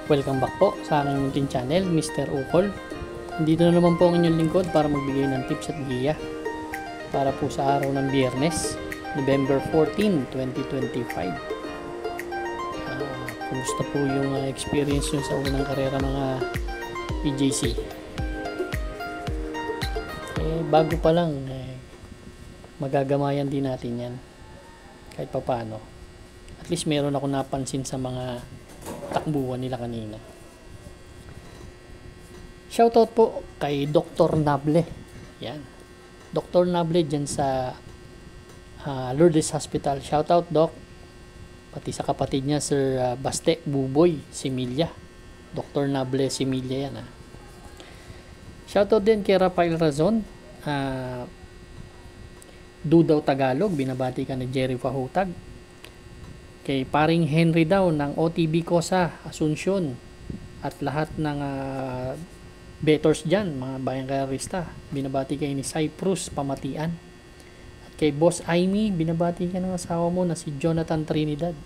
Welcome back po sa aking munting channel, Mr. Ukol. Dito na naman po ang inyong lingkod para magbigay ng tips at giya para po sa araw ng Biyernes, November 14, 2025. Kumusta po yung experience nyo sa unang karera ng PJC? Bago pa lang, magagamayan din natin yan kahit pa paano. At least meron ako napansin sa mga takbuhan nila kanina. Shoutout po kay Dr. Nable. Yan. Dr. Nable dyan sa Lourdes Hospital. Shoutout, Doc. Pati sa kapatid niya, Sir Baste Buboy Similya. Dr. Nable Similya yan. Shoutout din kay Rafael Razon. Dudaw Tagalog. Binabati ka ni Jerry Fahutag. Kay paring Henry daw ng OTB Cosa, Asuncion, at lahat ng bettors dyan, mga bayang karerista. Binabati kayo ni Cyprus Pamatian. At kay Boss Aimee, binabati ka ng asawa mo na si Jonathan Trinidad.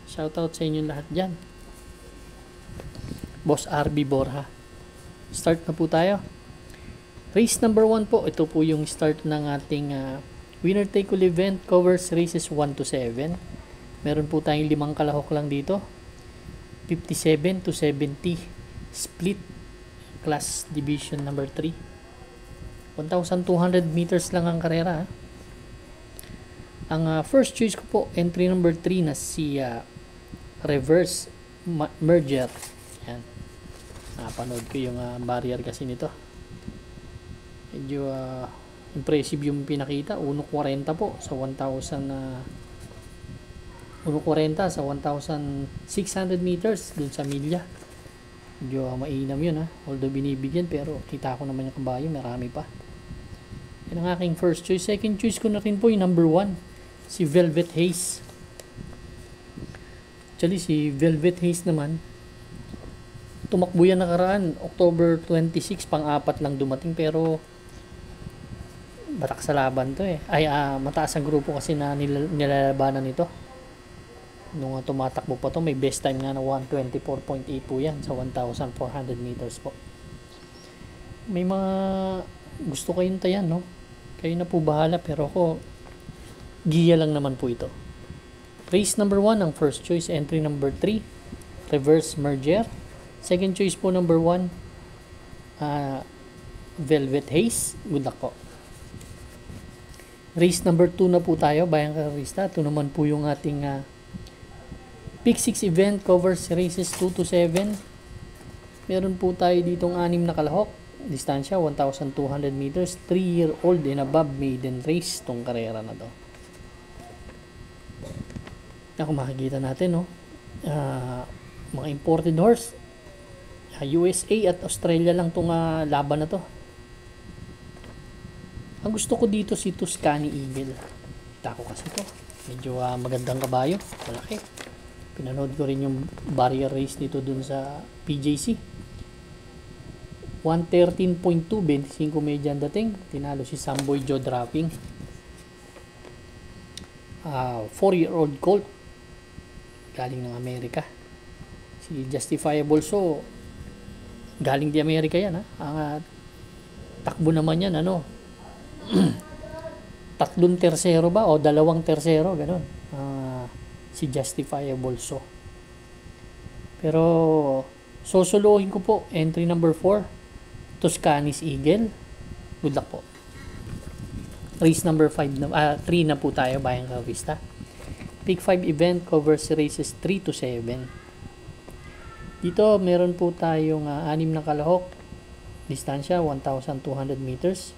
Shoutout sa inyo lahat dyan. Boss RB Borja. Start na po tayo. Race number 1 po. Ito po yung start ng ating winner take all event. Covers races 1 to 7. Meron po tayong 5 kalahok lang dito. 57 to 70 split class division number 3. 1,200 meters lang ang karera. Ang first choice ko po, entry number 3 na si Reverse Merger. Yan. Napanood ko yung barrier kasi nito. Medyo impressive yung pinakita. 1.40 po sa 1,600 meters dun sa milya. Medyo mainam yun although binibigyan, pero kita ko naman yung kabayo, marami pa. Yan ang aking first choice. Second choice ko na rin po yung number 1, si Velvet Haze. Actually si Velvet Haze naman, tumakbo yan nakaraan October 26, pang-apat lang dumating, pero batak sa laban to mataas ang grupo kasi na nilalabanan nito. Nung tumatakbo pa to, may best time nga na 124.8 po yan sa 1,400 meters po. May mga gusto kayong tayan, no? Kayo na po bahala, pero ako giya lang naman po ito. Race number 1 ang first choice, entry number 3 Reverse Merger. Second choice po number 1 Velvet Haze. Good luck po. Race number 2 na po tayo, bayang karista. Ito naman po yung ating Pick 6 event, covers races 2 to 7. Meron po tayo ditong 6 na kalahok. Distansya 1,200 meters. 3-year-old and above maiden race tong karera na to. Kung makikita natin, no? Mga imported horse. USA at Australia lang tong laban na to. Ang gusto ko dito si Tuscany Eagle. Kita ko kasi to. Medyo magandang kabayo. Malaki. Pinanood ko rin yung barrier race nito dun sa PJC. 113.2, 25 medyan dating. Tinalo si Samboy Joe Dropping. 4-year-old colt. Galing ng Amerika. Si Justifiable So, galing di Amerika yan. Ang takbo naman yan, tatlong tersero ba? O 2 tersero, ganun. Si Justifiable So. Pero sosolohin ko po entry number 4 Tuscany's Eagle. Good luck po. Race number 5 na 3 na po tayo, bayang kawista. Pick 5 event, covers races 3 to 7. Dito meron po tayong 6 na kalahok. Distansya 1,200 meters.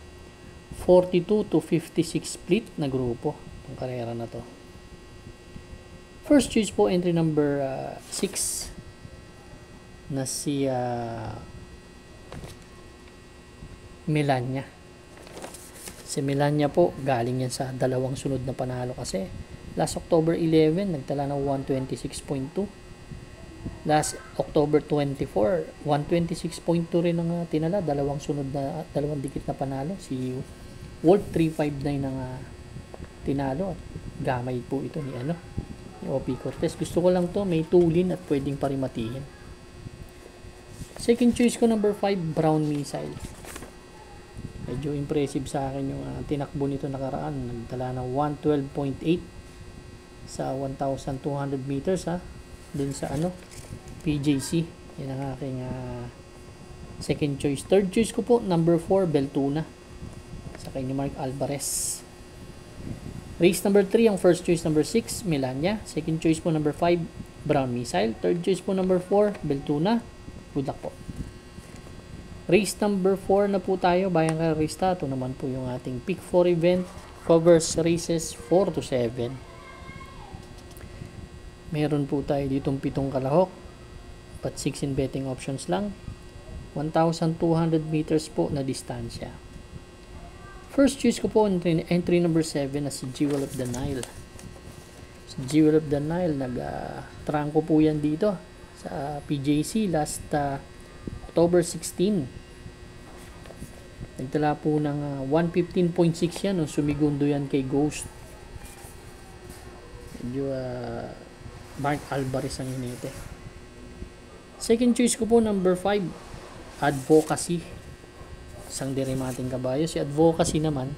42 to 56 split na grupo itong karera na to. First choice po, entry number 6 na si Melania. Si Melania po, galing yan sa 2 sunod na panalo kasi. Last October 11, nagtala ng 126.2. Last October 24, 126.2 rin ang tinala. 2 sunod na, 2 dikit na panalo. Si Wolf 359 ang tinalo. Gamay po ito ni Yung OP Cortez. Gusto ko lang to, may tulin at pwedeng parimatihin. Second choice ko, number 5, Brown Missile. Medyo impressive sa akin yung tinakbo nito nakaraan. Nagdala ng 112.8 sa 1,200 meters dun sa PJC. Yan ang aking second choice. Third choice ko po, number 4, Beltuna. Sa kay ni Mark Alvarez. Race number 3, ang first choice number 6, Melania. Second choice po number 5, Brown Missile. Third choice po number 4, Beltuna. Good luck po. Race number 4 na po tayo, Bayang Karista. Ito naman po yung ating pick 4 event. Covers races 4 to 7. Meron po tayo ditong 7 kalahok. But 6 in betting options lang. 1,200 meters po na distansya. First choice ko po, entry number 7 na si Jewel of the Nile. Si Jewel of the Nile, nag-trangko po yan dito sa PJC last October 16. Nagtala po ng 115.6 yan. Sumigundo yan kay Ghost. Medyo Mark Alvarez ang hinete. Second choice ko po, number 5, Advocacy. Isang dirimating kabayo. Si Advocacy naman,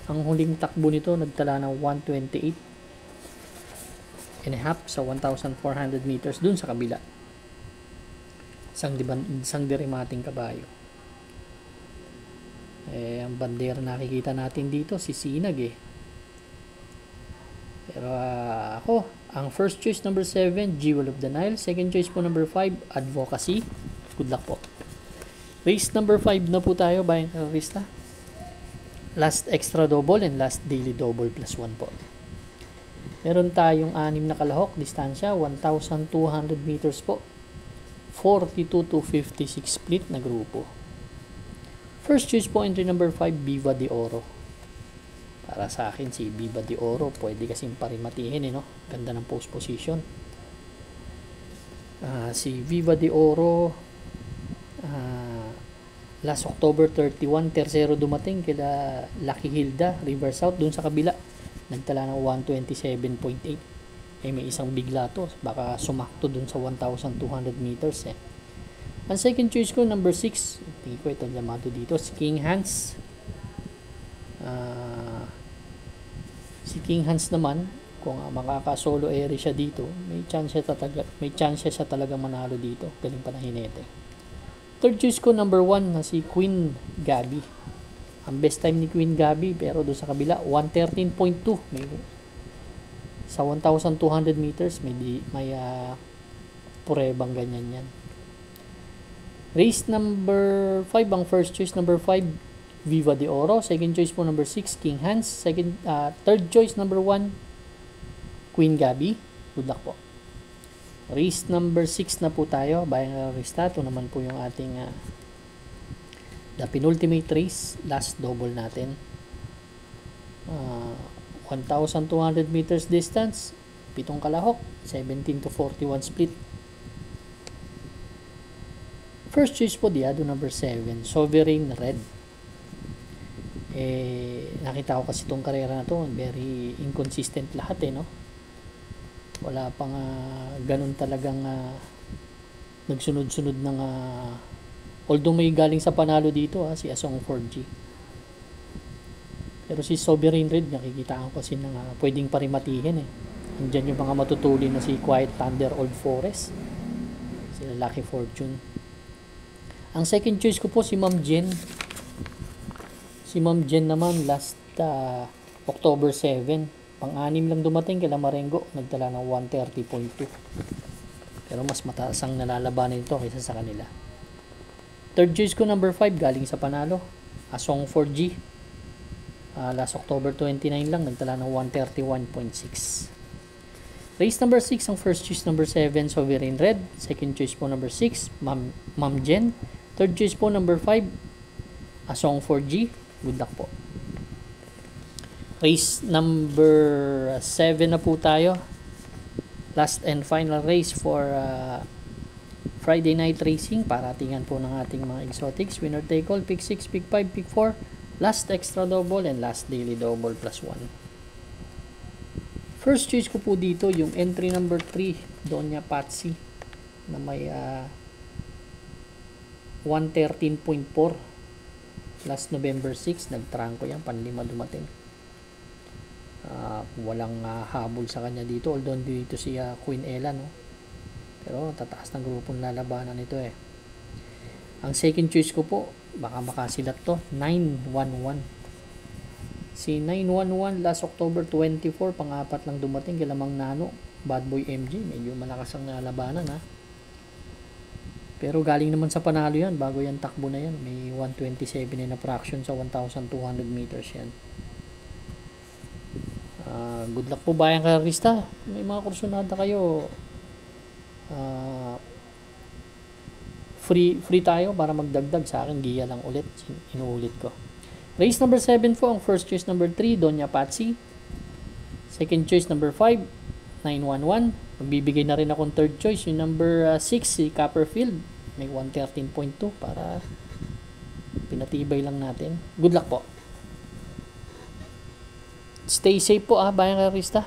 ang huling takbo nito, nagtala ng 128 and a half sa 1,400 meters dun sa kabila. Isang dirimating kabayo. Ang bandera nakikita natin dito, si Sinag Pero ako, ang first choice number 7, Jewel of the Nile. Second choice po number 5, Advocacy. Good luck po. Race number 5 na po tayo, Bayang Karista. Last extra double and last daily double plus 1 po. Meron tayong 6 na kalahok, distansya, 1,200 meters po. 42 to 56 split na grupo. First choice po, entry number 5, Viva de Oro. Para sa akin, si Viva de Oro, pwede kasing parimatihin no? Ganda ng post position. Si Viva de Oro, last October 31, tersero dumating kila Lucky Hilda, River South, dun sa kabila. Nagtala ng 127.8. May isang bigla to. Baka sumakto dun sa 1,200 meters Ang second choice ko, number 6. Tingin ko ito llamado dito. Si King Hans. Si King Hans naman, kung makaka-solo area siya dito, may chance siya talaga manalo dito. Galing pa na hinete. Third choice ko, number 1, na si Queen Gabi. Ang best time ni Queen Gabi, pero doon sa kabila, 113.2. Sa 1,200 meters, may purebang ganyan yan. Race number 5, ang first choice number 5, Viva de Oro. Second choice po number 6, King Hans. Third choice number 1, Queen Gabi. Good luck po. Race number 6 na po tayo, Bayang Karista. Ito naman po yung ating the penultimate race, last double natin. 1,200 meters distance, 7 kalahok, 17 to 41 split. First choice po, Diado number 7, Sovereign Red. Nakita ko kasi itong karera na to, very inconsistent lahat no? Wala pang ganun talagang nagsunod-sunod ng although may galing sa panalo dito si Asong 4G. Pero si Sovereign Red, nakikita ko kasi na pwedeng parimatihin Andyan yung mga matutulin na si Quiet Thunder, Old Forest, sila Lucky Fortune. Ang second choice ko po, si Ma'am Jen. Si Ma'am Jen naman, last October 7, pang-anim lang dumating kila Marengo, nagdala ng 130.2. Pero mas mataas ang nalalabanan ito kaysa sa kanila. Third choice ko, number 5, galing sa panalo, Asong 4G. Last October 29 lang, nagdala ng 131.6. Race number 6, ang first choice number 7, Sovereign Red. Second choice po number 6, Ma'am Jen. Third choice po number 5, Asong 4G. Good luck po. Race number 7 na po tayo. Last and final race for Friday night racing. Paratingan po ng ating mga exotics. Winner take all, pick 6, pick 5, pick 4. Last extra double and last daily double plus 1. First choice ko po dito, yung entry number 3, Doña Patsy, na may 113.4. Last November 6, nagtrangko yan, panlima dumating. Walang habol sa kanya dito, although dito si Queen Ella, no? Pero tataas ng grupong lalabanan nito eh. Ang second choice ko po, baka makasilat to, 911. Si 911 last October 24, pang-apat lang dumating, Galamang Nano, Bad Boy MG, medyo malakas ang labanan ha. Pero galing naman sa panalo yan, bago yan takbo na yan, may 127 na fraction sa 1,200 meters yan. Good luck po Bayang Karista, may mga kursunada kayo, free tayo para magdagdag. Sa akin giya lang ulit, inuulit ko. Race number 7 po, ang first choice number 3, Doña Patsy. Second choice number 5, 911. Magbibigay na rin akong third choice, yung number 6, si Copperfield. May 113.2 para pinatibay lang natin. Good luck po. Stay safe po Bayang Karista.